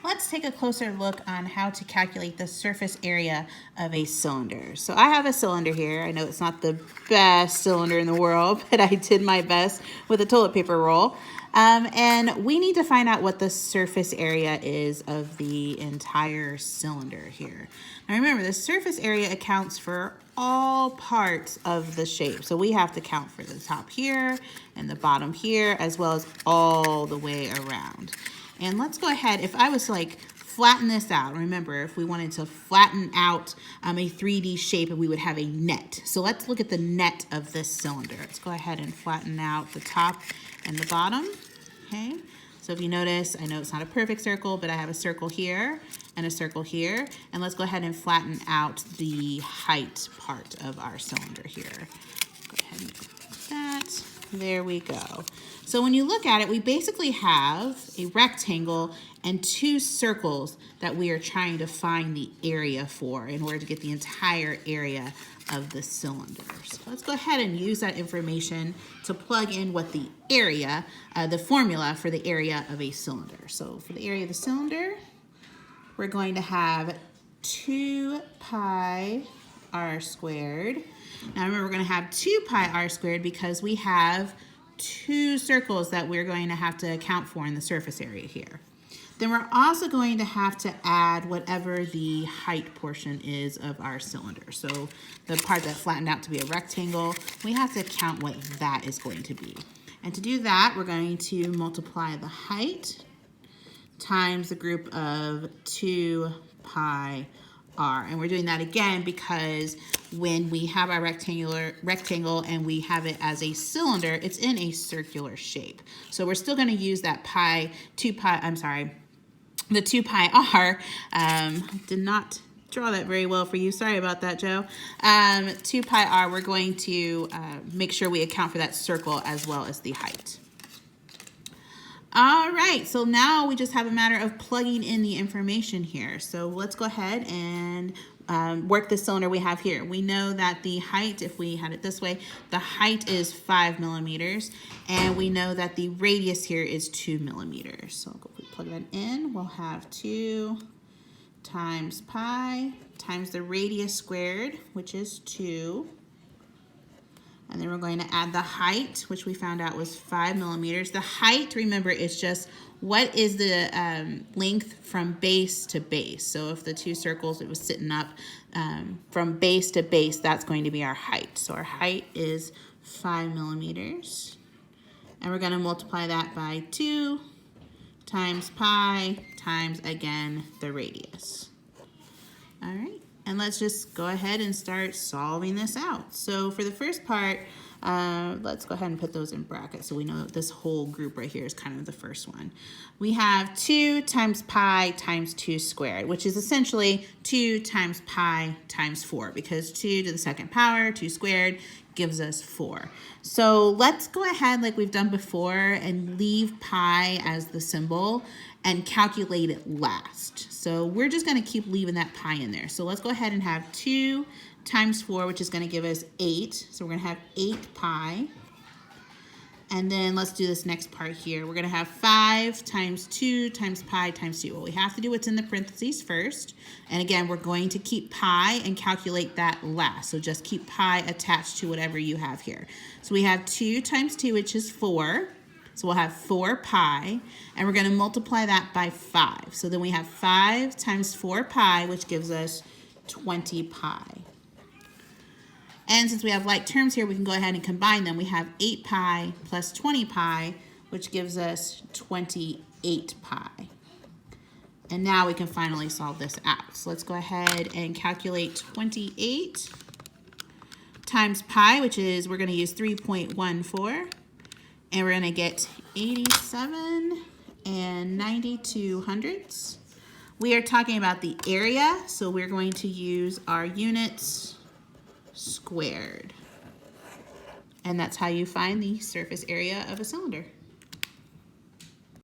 let's take a closer look on how to calculate the surface area of a cylinder. So I have a cylinder here. I know it's not the best cylinder in the world, but I did my best with a toilet paper roll. And we need to find out what the surface area is of the entire cylinder here. Now remember, the surface area accounts for all parts of the shape. So we have to count for the top here and the bottom here, as well as all the way around. And let's go ahead, if I was to like flatten this out, remember if we wanted to flatten out a 3D shape, we would have a net. So let's look at the net of this cylinder. Let's go ahead and flatten out the top and the bottom, okay? So if you notice, I know it's not a perfect circle, but I have a circle here and a circle here. And let's go ahead and flatten out the height part of our cylinder here. Go ahead and do that. There we go. So when you look at it, we basically have a rectangle and two circles that we are trying to find the area for in order to get the entire area of the cylinder. So let's go ahead and use that information to plug in what the area, the formula for the area of a cylinder. So for the area of the cylinder, we're going to have 2 pi r squared. Now remember, we're going to have 2 pi r squared because we have two circles that we're going to have to account for in the surface area here. Then we're also going to have to add whatever the height portion is of our cylinder. So the part that flattened out to be a rectangle, we have to count what that is going to be. And to do that, we're going to multiply the height times the group of 2 pi r. And we're doing that again because when we have our rectangle and we have it as a cylinder, it's in a circular shape. So we're still going to use that the 2 pi r. Did not draw that very well for you. Sorry about that, Joe. 2 pi r, we're going to make sure we account for that circle as well as the height. All right, so now we just have a matter of plugging in the information here. So let's go ahead and work the cylinder we have here. We know that the height, if we had it this way, the height is 5 millimeters, and we know that the radius here is 2 millimeters. So if we plug that in, we'll have 2 times pi times the radius squared, which is 2. And then we're going to add the height, which we found out was 5 millimeters. The height, remember, is just what is the length from base to base. So if the two circles, it was sitting up from base to base, that's going to be our height. So our height is 5 millimeters. And we're going to multiply that by 2 times pi times, again, the radius. All right. And let's just go ahead and start solving this out. So for the first part, let's go ahead and put those in brackets so we know that this whole group right here is kind of the first one. We have 2 times pi times 2 squared, which is essentially 2 times pi times 4, because 2 to the second power, 2 squared, gives us 4. So let's go ahead like we've done before and leave pi as the symbol and calculate it last. So we're just going to keep leaving that pi in there. So let's go ahead and have 2 times 4, which is going to give us 8. So we're going to have 8 pi. And then let's do this next part here. We're going to have 5 times 2 times pi times 2. Well, we have to do what's in the parentheses first. And again, we're going to keep pi and calculate that last. So just keep pi attached to whatever you have here. So we have 2 times 2, which is 4. So we'll have 4 pi, and we're going to multiply that by 5. So then we have 5 times 4 pi, which gives us 20 pi. And since we have like terms here, we can go ahead and combine them. We have 8 pi plus 20 pi, which gives us 28 pi. And now we can finally solve this out. So let's go ahead and calculate 28 times pi, which is, we're going to use 3.14. And we're going to get 87 and 92 hundredths. We are talking about the area, so we're going to use our units squared. And that's how you find the surface area of a cylinder.